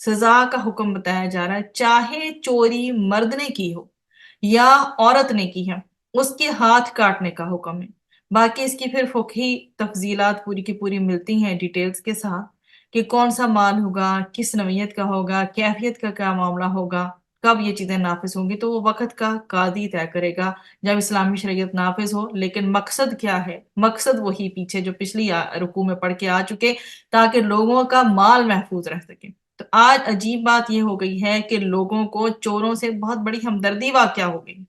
سزا کا حکم بتایا جا رہا ہے، چاہے چوری مرد نے کی ہو یا عورت نے کی ہے، اس کے ہاتھ کاٹنے کا حکم ہے۔ باقی اس کی پھر فقہی تفضیلات پوری کی پوری ملتی ہیں ڈیٹیلز کے ساتھ، کہ کون سا مال ہوگا، کس نوعیت کا ہوگا، کیفیت کا کیا معاملہ ہوگا، کب یہ چیزیں نافذ ہوں گی، تو وہ وقت کا قاضی طے کرے گا جب اسلامی شریعت نافذ ہو۔ لیکن مقصد کیا ہے؟ مقصد وہی پیچھے جو پچھلی رکوع میں پڑھ کے آ چکے، تاکہ لوگوں کا مال محفوظ رہ سکے۔ تو آج عجیب بات یہ ہو گئی ہے کہ لوگوں کو چوروں سے بہت بڑی ہمدردی واقع ہو گئی۔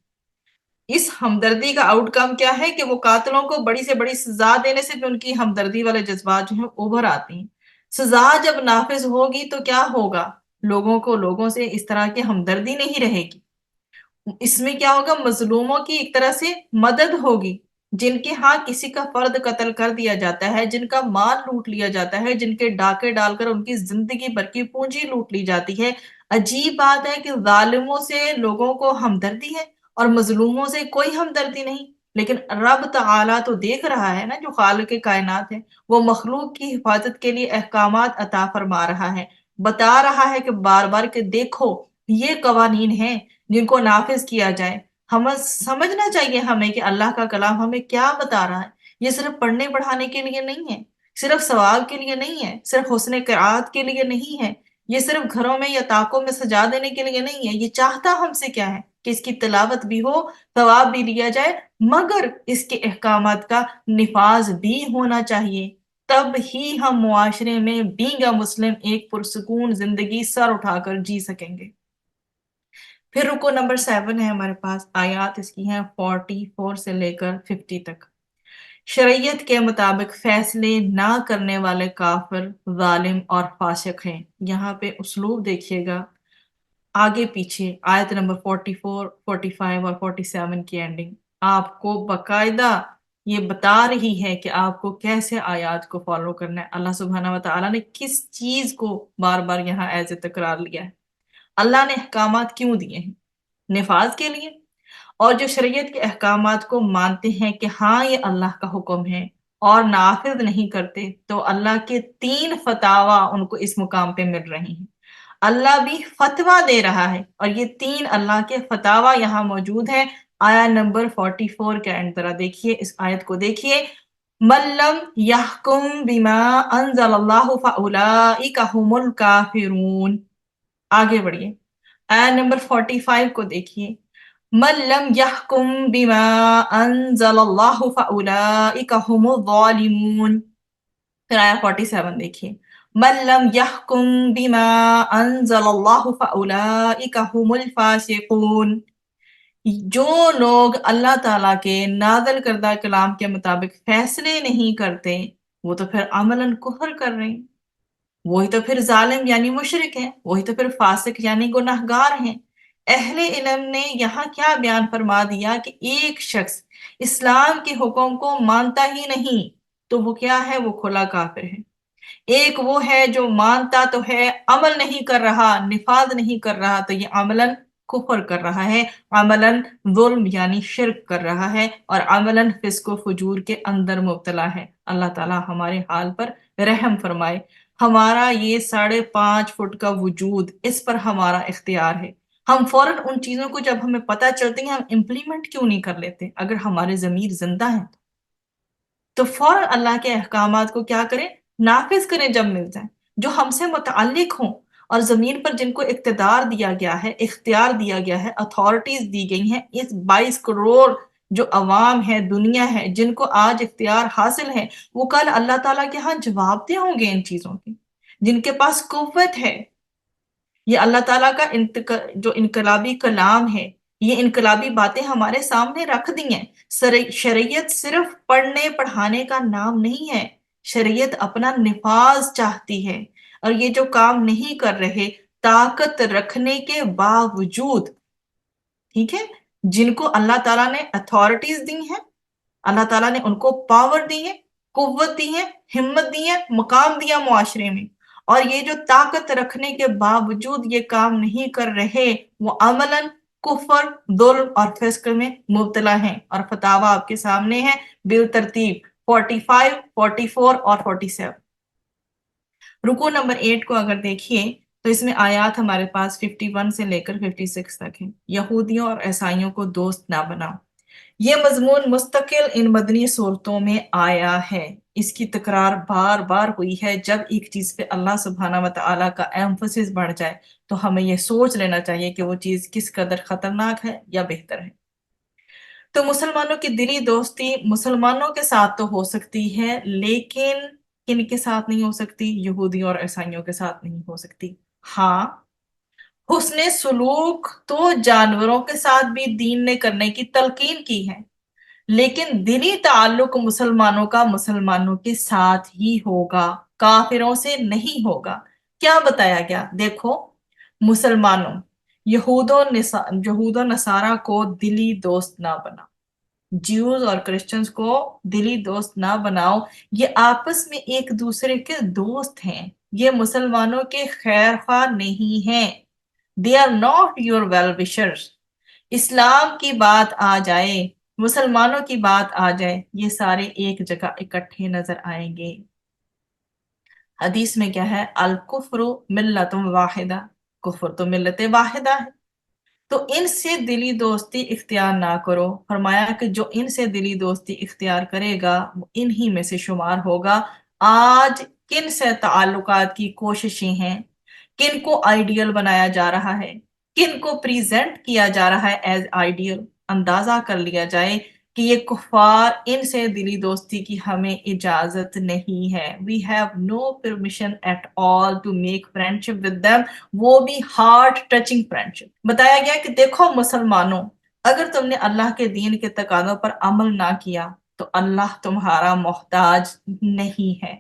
اس ہمدردی کا آؤٹ کم کیا ہے کہ وہ قاتلوں کو بڑی سے بڑی سزا دینے سے بھی ان کی ہمدردی والے جذبات جو ہیں ابھر آتی ہیں۔ سزا جب نافذ ہوگی تو کیا ہوگا؟ لوگوں کو لوگوں سے اس طرح کی ہمدردی نہیں رہے گی۔ اس میں کیا ہوگا؟ مظلوموں کی ایک طرح سے مدد ہوگی، جن کے ہاں کسی کا فرد قتل کر دیا جاتا ہے، جن کا مال لوٹ لیا جاتا ہے، جن کے ڈاکے ڈال کر ان کی زندگی بھر کی پونجی لوٹ لی جاتی ہے۔ عجیب بات ہے کہ ظالموں سے لوگوں کو ہمدردی ہے اور مظلوموں سے کوئی ہمدردی نہیں۔ لیکن رب تعالیٰ تو دیکھ رہا ہے نا، جو خالق کائنات ہے، وہ مخلوق کی حفاظت کے لیے احکامات عطا فرما رہا ہے، بتا رہا ہے کہ بار بار کہ دیکھو یہ قوانین ہیں جن کو نافذ کیا جائے۔ ہمیں سمجھنا چاہیے ہمیں کہ اللہ کا کلام ہمیں کیا بتا رہا ہے۔ یہ صرف پڑھنے پڑھانے کے لیے نہیں ہے، صرف ثواب کے لیے نہیں ہے، صرف حسن قرآت کے لیے نہیں ہے، یہ صرف گھروں میں یا طاقوں میں سجا دینے کے لیے نہیں ہے۔ یہ چاہتا ہم سے کیا ہے کہ اس کی تلاوت بھی ہو، ثواب بھی لیا جائے، مگر اس کے احکامات کا نفاذ بھی ہونا چاہیے۔ تب ہی ہم معاشرے میں بینگ اے مسلم ایک پرسکون زندگی سر اٹھا کر جی سکیں گے۔ پھر رکو نمبر 7 ہے ہمارے پاس، آیات اس کی ہیں 44 سے لے کر 50 تک۔ شریعت کے مطابق فیصلے نہ کرنے والے کافر، ظالم اور فاسق ہیں۔ یہاں پہ اسلوب دیکھیے گا، آگے پیچھے آیت نمبر 44، 45 اور 47 کی اینڈنگ آپ کو باقاعدہ یہ بتا رہی ہے کہ آپ کو کیسے آیات کو فالو کرنا ہے۔ اللہ سبحانہ و تعالیٰ نے کس چیز کو بار بار یہاں ایز اے تکرار لیا ہے؟ اللہ نے احکامات کیوں دیے ہیں؟ نفاذ کے لیے۔ اور جو شریعت کے احکامات کو مانتے ہیں کہ ہاں یہ اللہ کا حکم ہے اور نافذ نہیں کرتے، تو اللہ کے 3 فتاوی ان کو اس مقام پہ مل رہی ہیں۔ اللہ بھی فتویٰ دے رہا ہے، اور یہ 3 اللہ کے فتاوی یہاں موجود ہیں۔ آیا نمبر 44 کا اینڈ ذرا دیکھیے، اس آیت کو دیکھیے۔ مَن لَّمْ يَحْكُم بِمَا أَنزَلَ اللَّهُ فَأُولَٰئِكَ هُمُ الْكَافِرُونَ۔ آگے بڑھیے، آیا نمبر 45 کو دیکھیے۔ مَن لَّمْ يَحْكُم بِمَا أَنزَلَ اللَّهُ فَأُولَٰئِكَ هُمُ الظَّالِمُونَ۔ پھر آیا 47 دیکھیے۔ مَن لَّمْ يَحْكُم بِمَا أَنزَلَ اللَّهُ فَأُولَٰئِكَ هُمُ الْفَاسِقُونَ۔ جو لوگ اللہ تعالیٰ کے نازل کردہ کلام کے مطابق فیصلے نہیں کرتے، وہ تو پھر عملاً کفر کر رہے ہیں، وہی تو پھر ظالم یعنی مشرک ہیں، وہی تو پھر فاسق یعنی گناہگار ہیں۔ اہل علم نے یہاں کیا بیان فرما دیا کہ ایک شخص اسلام کے حکم کو مانتا ہی نہیں تو وہ کیا ہے؟ وہ کھلا کافر ہے۔ ایک وہ ہے جو مانتا تو ہے، عمل نہیں کر رہا، نفاذ نہیں کر رہا، تو یہ عملاً کفر کر رہا ہے، عملاً ظلم یعنی شرک کر رہا ہے، اور عملاً فسق و فجور کے اندر مبتلا ہے۔ اللہ تعالیٰ ہمارے حال پر رحم فرمائے۔ ہمارا یہ 5.5 فٹ کا وجود، اس پر ہمارا اختیار ہے۔ ہم فوراً ان چیزوں کو جب ہمیں پتہ چلتی ہیں، ہم امپلیمنٹ کیوں نہیں کر لیتے؟ اگر ہمارے ضمیر زندہ ہیں تو فوراً اللہ کے احکامات کو کیا کریں؟ نافذ کریں جب مل جائیں، جو ہم سے متعلق ہوں، اور زمین پر جن کو اقتدار دیا گیا ہے، اختیار دیا گیا ہے، اتھارٹیز دی گئی ہیں، اس 22 کروڑ جو عوام ہے، دنیا ہے، جن کو آج اختیار حاصل ہے، وہ کل اللہ تعالیٰ کے ہاں جواب دہ ہوں گے ان چیزوں کی۔ جن کے پاس قوت ہے، یہ اللہ تعالیٰ کا جو انقلابی کلام ہے، یہ انقلابی باتیں ہمارے سامنے رکھ دی ہیں۔ شریعت صرف پڑھنے پڑھانے کا نام نہیں ہے، شریعت اپنا نفاذ چاہتی ہے، اور یہ جو کام نہیں کر رہے، طاقت رکھنے کے باوجود، ٹھیک ہے، جن کو اللہ تعالیٰ نے اتھارٹیز دی ہیں، اللہ تعالیٰ نے ان کو پاور دی ہے، قوت دی ہے، ہمت دی ہے، مقام دیا معاشرے میں، اور یہ جو طاقت رکھنے کے باوجود یہ کام نہیں کر رہے، وہ عملاً کفر، ظلم اور فسق میں مبتلا ہیں۔ اور فتاوی آپ کے سامنے ہے بالترتیب 45، 44 اور 47۔ رکو نمبر 8 کو اگر دیکھیے تو اس میں آیات ہمارے پاس 51 سے لے کر 56 تک ہیں۔ یہودیوں اور عیسائیوں کو دوست نہ بناؤ، یہ مضمون مستقل ان مدنی صورتوں میں آیا ہے۔ اس کی تکرار بار بار ہوئی ہے۔ جب ایک چیز پہ اللہ سبحانہ و تعالیٰ کا ایمفسس بڑھ جائے تو ہمیں یہ سوچ لینا چاہیے کہ وہ چیز کس قدر خطرناک ہے یا بہتر ہے۔ تو مسلمانوں کی دلی دوستی مسلمانوں کے ساتھ تو ہو سکتی ہے، لیکن کن کے ساتھ نہیں ہو سکتی؟ یہودیوں اور عیسائیوں کے ساتھ نہیں ہو سکتی۔ ہاں، حسن سلوک تو جانوروں کے ساتھ بھی دین نے کرنے کی تلقین کی ہے، لیکن دلی تعلق مسلمانوں کا مسلمانوں کے ساتھ ہی ہوگا، کافروں سے نہیں ہوگا۔ کیا بتایا گیا؟ دیکھو، مسلمانوں یہود و نصارہ کو دلی دوست نہ بنا، جیوز اور کرسچنز کو دلی دوست نہ بناؤ، یہ آپس میں ایک دوسرے کے دوست ہیں، یہ مسلمانوں کے خیر خواہ نہیں ہیں۔ They are not your well wishers۔ اسلام کی بات آ جائے، مسلمانوں کی بات آ جائے، یہ سارے ایک جگہ اکٹھے نظر آئیں گے۔ حدیث میں کیا ہے؟ الکفر ملت واحدہ، کفر تو ملت واحدہ ہے، تو ان سے دلی دوستی اختیار نہ کرو۔ فرمایا کہ جو ان سے دلی دوستی اختیار کرے گا وہ انہی میں سے شمار ہوگا۔ آج کن سے تعلقات کی کوششیں ہیں؟ کن کو آئیڈیل بنایا جا رہا ہے؟ کن کو پریزنٹ کیا جا رہا ہے ایز آئیڈیل؟ اندازہ کر لیا جائے کہ یہ کفار، ان سے دلی دوستی کی ہمیں اجازت نہیں ہے۔ We have no permission at all to make friendship with them، وہ بھی ہارٹ ٹچنگ فرینڈشپ۔ بتایا گیا کہ دیکھو مسلمانوں، اگر تم نے اللہ کے دین کے تقاضوں پر عمل نہ کیا تو اللہ تمہارا محتاج نہیں ہے،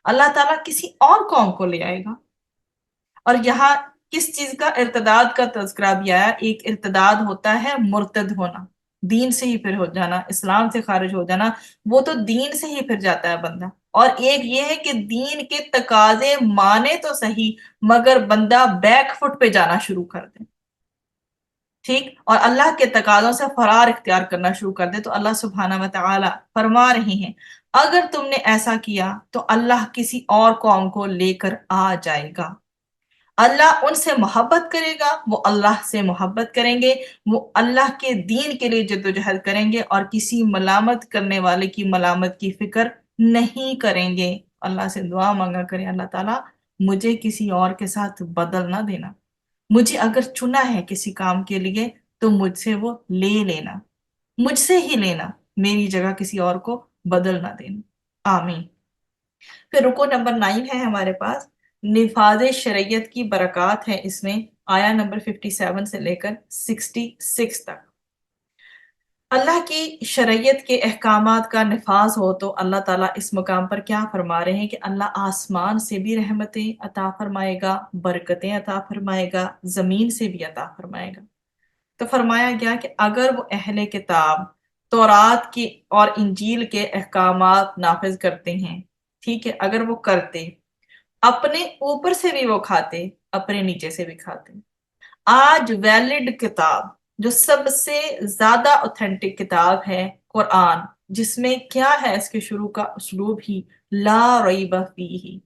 اللہ تعالیٰ کسی اور قوم کو لے آئے گا۔ اور یہاں کس چیز کا؟ ارتداد کا تذکرہ بھی آیا۔ ایک ارتداد ہوتا ہے مرتد ہونا، دین سے ہی پھر ہو جانا، اسلام سے خارج ہو جانا، وہ تو دین سے ہی پھر جاتا ہے بندہ۔ اور ایک یہ ہے کہ دین کے تقاضے مانے تو صحیح مگر بندہ بیک فٹ پہ جانا شروع کر دے، ٹھیک، اور اللہ کے تقاضوں سے فرار اختیار کرنا شروع کر دے، تو اللہ سبحانہ و تعالی فرما رہے ہیں اگر تم نے ایسا کیا تو اللہ کسی اور قوم کو لے کر آ جائے گا، اللہ ان سے محبت کرے گا، وہ اللہ سے محبت کریں گے، وہ اللہ کے دین کے لیے جدوجہد کریں گے اور کسی ملامت کرنے والے کی ملامت کی فکر نہیں کریں گے۔ اللہ سے دعا مانگا کریں، اللہ تعالیٰ مجھے کسی اور کے ساتھ بدل نہ دینا، مجھے اگر چنا ہے کسی کام کے لیے تو مجھ سے وہ لے لینا، مجھ سے ہی لینا، میری جگہ کسی اور کو بدل نہ دینا، آمین۔ پھر رکو نمبر 9 ہے ہمارے پاس، نفاذ شریعت کی برکات ہے اس میں، آیا نمبر 57 سے لے کر 66 تک۔ اللہ کی شریعت کے احکامات کا نفاذ ہو تو اللہ تعالیٰ اس مقام پر کیا فرما رہے ہیں کہ اللہ آسمان سے بھی رحمتیں عطا فرمائے گا، برکتیں عطا فرمائے گا، زمین سے بھی عطا فرمائے گا۔ تو فرمایا گیا کہ اگر وہ اہل کتاب تورات کی اور انجیل کے احکامات نافذ کرتے ہیں، ٹھیک ہے، اگر وہ کرتے، اپنے اوپر سے بھی وہ کھاتے، اپنے نیچے سے بھی کھاتے۔ آج ویلڈ کتاب جو سب سے زیادہ اوتھینٹک کتاب ہے قرآن، جس میں کیا ہے؟ اس کے شروع کا اسلوب ہی لا ریب فیہ،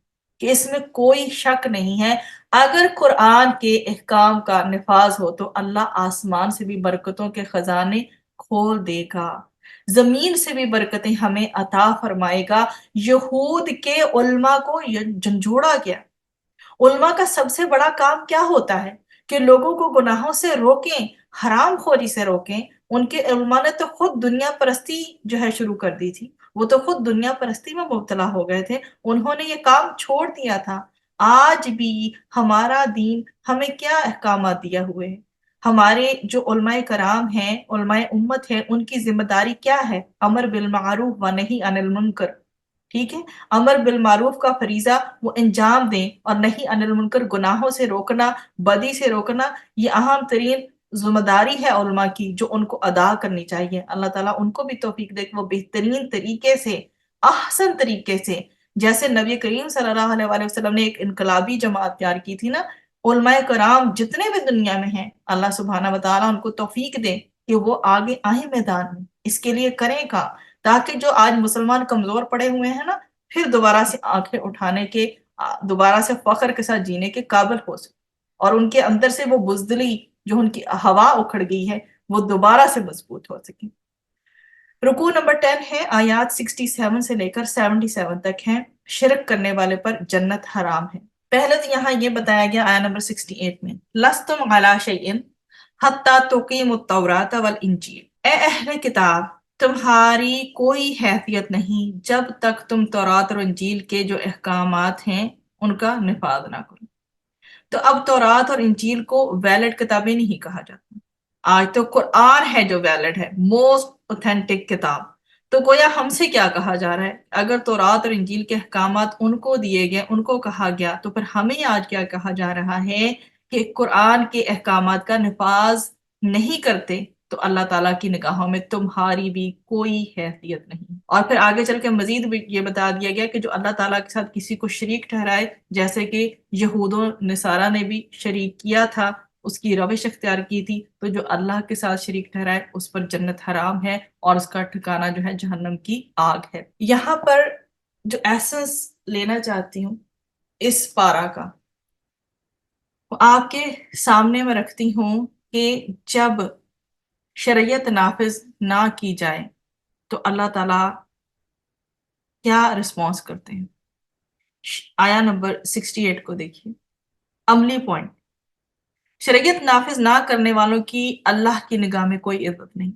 کہ اس میں کوئی شک نہیں ہے، اگر قرآن کے احکام کا نفاذ ہو تو اللہ آسمان سے بھی برکتوں کے خزانے کھول دے گا، زمین سے بھی برکتیں ہمیں عطا فرمائے گا۔ یہود کے علماء کو جھنجھوڑا گیا۔ علماء کا سب سے بڑا کام کیا ہوتا ہے؟ کہ لوگوں کو گناہوں سے روکیں، حرام خوری سے روکیں۔ ان کے علماء نے تو خود دنیا پرستی جو ہے شروع کر دی تھی، وہ تو خود دنیا پرستی میں مبتلا ہو گئے تھے، انہوں نے یہ کام چھوڑ دیا تھا۔ آج بھی ہمارا دین ہمیں کیا احکامات دیا ہوئے ہیں؟ ہمارے جو علماء کرام ہیں، علماء امت ہیں، ان کی ذمہ داری کیا ہے؟ امر بالمعروف و نہی عن المنکر، ٹھیک ہے، امر بالمعروف کا فریضہ وہ انجام دیں اور نہیں عن المنکر، گناہوں سے روکنا، بدی سے روکنا، یہ اہم ترین ذمہ داری ہے علماء کی جو ان کو ادا کرنی چاہیے۔ اللہ تعالیٰ ان کو بھی توفیق دے کہ وہ بہترین طریقے سے، احسن طریقے سے، جیسے نبی کریم صلی اللہ علیہ وآلہ وسلم نے ایک انقلابی جماعت تیار کی تھی نا، علماء کرام جتنے بھی دنیا میں ہیں، اللہ سبحانہ وتعالیٰ ان کو توفیق دے کہ وہ آگے آئیں میدان میں، اس کے لیے کریں کام، تاکہ جو آج مسلمان کمزور پڑے ہوئے ہیں نا، پھر دوبارہ سے آنکھیں اٹھانے کے دوبارہ سے فخر کے ساتھ جینے کے قابل ہو سکیں، اور ان کے اندر سے وہ بزدلی جو ان کی ہوا اکھڑ گئی ہے وہ دوبارہ سے مضبوط ہو سکیں۔ رکوع نمبر 10 ہے، آیات 67 سے لے کر 77 تک ہیں، شرک کرنے والے پر جنت حرام ہے۔ پہلے تو یہاں یہ بتایا گیا آیت نمبر 68 میں، لستم علی شیء حتی تقیموا التوراۃ والانجیل، اے اہل کتاب تمہاری کوئی حیثیت نہیں جب تک تم تورات اور انجیل کے جو احکامات ہیں ان کا نفاذ نہ کرو۔ تو اب تورات اور انجیل کو ویلڈ کتابیں نہیں کہا جاتا، آج تو قرآن ہے جو ویلڈ ہے، موسٹ اوتھینٹک کتاب۔ تو گویا ہم سے کیا کہا جا رہا ہے؟ اگر تورات اور انجیل کے احکامات ان کو دیے گئے، ان کو کہا گیا، تو پھر ہمیں آج کیا کہا جا رہا ہے کہ قرآن کے احکامات کا نفاذ نہیں کرتے تو اللہ تعالیٰ کی نگاہوں میں تمہاری بھی کوئی حیثیت نہیں۔ اور پھر آگے چل کے مزید بھی یہ بتا دیا گیا کہ جو اللہ تعالیٰ کے ساتھ کسی کو شریک ٹھہرائے، جیسے کہ یہود و نصارہ نے بھی شریک کیا تھا، اس کی روش اختیار کی تھی، تو جو اللہ کے ساتھ شریک ٹھہرائے اس پر جنت حرام ہے اور اس کا ٹھکانہ جو ہے جہنم کی آگ ہے۔ یہاں پر جو ایسنس لینا چاہتی ہوں اس پارا کا، وہ آپ کے سامنے میں رکھتی ہوں کہ جب شریعت نافذ نہ کی جائے تو اللہ تعالیٰ کیا رسپانس کرتے ہیں۔ آیا نمبر 68 کو دیکھیے، عملی پوائنٹ، شریعت نافذ نہ کرنے والوں کی اللہ کی نگاہ میں کوئی عزت نہیں۔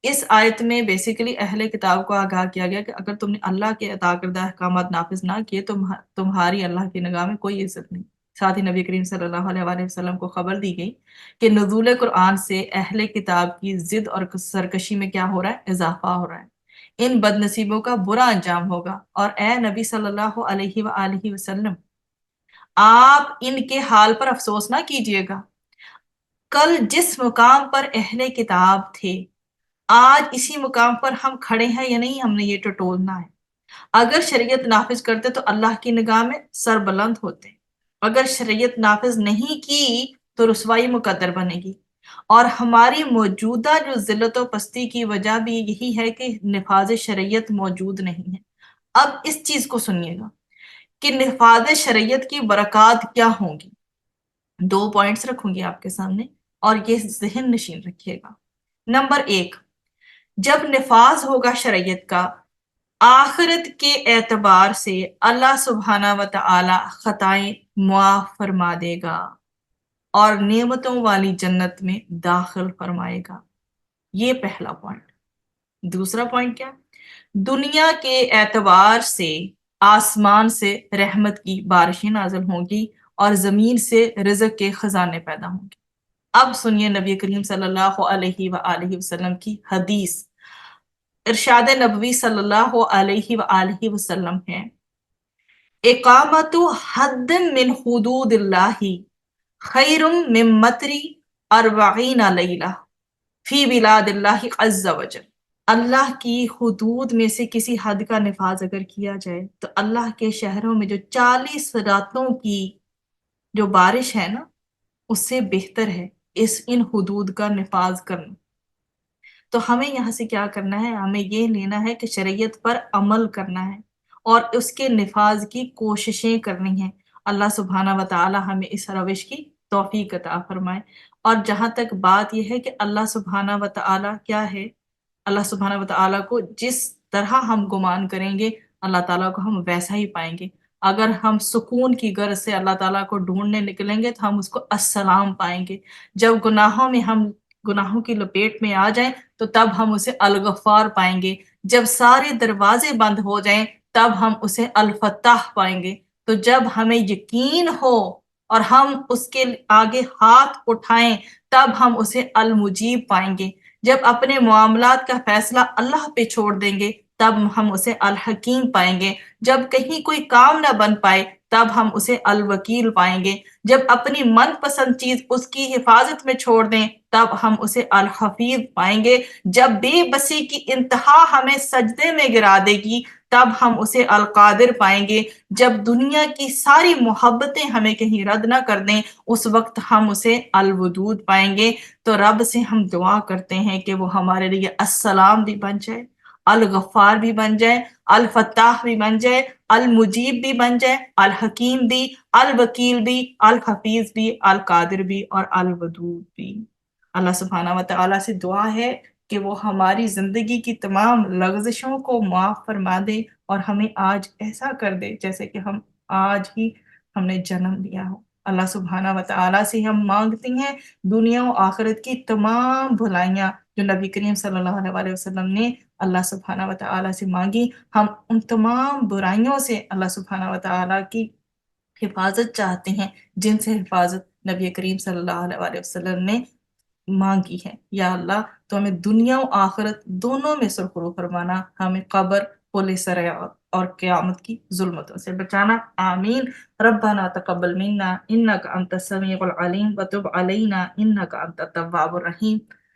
اس آیت میں بیسیکلی اہل کتاب کو آگاہ کیا گیا کہ اگر تم نے اللہ کے عطا کردہ احکامات نافذ نہ کیے تو تمہاری اللہ کی نگاہ میں کوئی عزت نہیں۔ ساتھ ہی نبی کریم صلی اللہ علیہ وآلہ وسلم کو خبر دی گئی کہ نزول قرآن سے اہل کتاب کی ضد اور سرکشی میں کیا ہو رہا ہے؟ اضافہ ہو رہا ہے، ان بد نصیبوں کا برا انجام ہوگا، اور اے نبی صلی اللہ علیہ وآلہ وسلم آپ ان کے حال پر افسوس نہ کیجیے گا۔ کل جس مقام پر اہل کتاب تھے آج اسی مقام پر ہم کھڑے ہیں یا نہیں، ہم نے یہ ٹٹولنا ہے۔ اگر شریعت نافذ کرتے تو اللہ کی نگاہ میں سر بلند ہوتے، اگر شریعت نافذ نہیں کی تو رسوائی مقدر بنے گی، اور ہماری موجودہ جو ذلت و پستی کی وجہ بھی یہی ہے کہ نفاذ شریعت موجود نہیں ہے۔ اب اس چیز کو سنیے گا کہ نفاذ شریعت کی برکات کیا ہوں گی۔ 2 پوائنٹس رکھوں گی آپ کے سامنے اور یہ ذہن نشین رکھیے گا۔ نمبر 1، جب نفاذ ہوگا شریعت کا، آخرت کے اعتبار سے اللہ سبحانہ و تعالی خطائیں معاف فرما دے گا اور نعمتوں والی جنت میں داخل فرمائے گا۔ یہ پہلا پوائنٹ۔ دوسرا پوائنٹ کیا؟ دنیا کے اعتبار سے آسمان سے رحمت کی بارشیں نازل ہوں گی اور زمین سے رزق کے خزانے پیدا ہوں گے۔ اب سنیے نبی کریم صلی اللہ علیہ وآلہ وسلم کی حدیث، ارشاد نبوی صلی اللہ علیہ وآلہ وسلم ہے، اقامت حد من حدود اللہ خیر من مطر 40 لیلہ فی بلاد اللہ عز وجل۔ اللہ کی حدود میں سے کسی حد کا نفاذ اگر کیا جائے تو اللہ کے شہروں میں جو 40 راتوں کی جو بارش ہے نا، اس سے بہتر ہے ان حدود کا نفاذ کرنا۔ تو ہمیں یہاں سے کیا کرنا ہے؟ ہمیں یہ لینا ہے کہ شریعت پر عمل کرنا ہے اور اس کے نفاذ کی کوششیں کرنی ہیں۔ اللہ سبحانہ و تعالی ہمیں اس روش کی توفیق عطا فرمائے۔ اور جہاں تک بات یہ ہے کہ اللہ سبحانہ و تعالی کیا ہے، اللہ سبحانہ و تعالی کو جس طرح ہم گمان کریں گے اللہ تعالیٰ کو ہم ویسا ہی پائیں گے۔ اگر ہم سکون کی غرض سے اللہ تعالیٰ کو ڈھونڈنے نکلیں گے تو ہم اس کو السلام پائیں گے۔ جب گناہوں کی لپیٹ میں آ جائیں تو تب ہم اسے الغفار پائیں گے۔ جب سارے دروازے بند ہو جائیں تب ہم اسے الفتاح پائیں گے۔ تو جب ہمیں یقین ہو اور ہم اس کے آگے ہاتھ اٹھائیں تب ہم اسے المجیب پائیں گے۔ جب اپنے معاملات کا فیصلہ اللہ پہ چھوڑ دیں گے تب ہم اسے الحکیم پائیں گے۔ جب کہیں کوئی کام نہ بن پائے تب ہم اسے الوکیل پائیں گے۔ جب اپنی من پسند چیز اس کی حفاظت میں چھوڑ دیں تب ہم اسے الحفیظ پائیں گے۔ جب بے بسی کی انتہا ہمیں سجدے میں گرا دے گی تب ہم اسے القادر پائیں گے۔ جب دنیا کی ساری محبتیں ہمیں کہیں رد نہ کر دیں اس وقت ہم اسے الودود پائیں گے۔ تو رب سے ہم دعا کرتے ہیں کہ وہ ہمارے لیے السلام بھی بن جائے الغفار بھی بن جائے، الفتاح بھی بن جائے، المجیب بھی بن جائے، الحکیم بھی، الوکیل بھی، الحفیظ بھی، القادر بھی اور الودود بھی۔ اللہ سبحانہ و تعالیٰ سے دعا ہے کہ وہ ہماری زندگی کی تمام لغزشوں کو معاف فرما دے اور ہمیں آج ایسا کر دے جیسے کہ آج ہی ہم نے جنم لیا ہو۔ اللہ سبحانہ و تعالیٰ سے ہم مانگتے ہیں دنیا و آخرت کی تمام بھلائیاں جو نبی کریم صلی اللہ علیہ وسلم نے اللہ سبحانہ و تعالیٰ سے مانگی، ہم ان تمام برائیوں سے اللہ سبحانہ و تعالیٰ کی حفاظت چاہتے ہیں جن سے حفاظت نبی کریم صلی اللہ علیہ وسلم نے مانگی ہے۔ یا اللہ تو ہمیں دنیا و آخرت دونوں میں سرخرو فرمانا، ہمیں قبر، پل صراط اور قیامت کی ظلمتوں سے بچانا، آمین۔ ربنا تقبل منا انک انت السمیع العلیم وتب علینا انک انت التواب الرحیم۔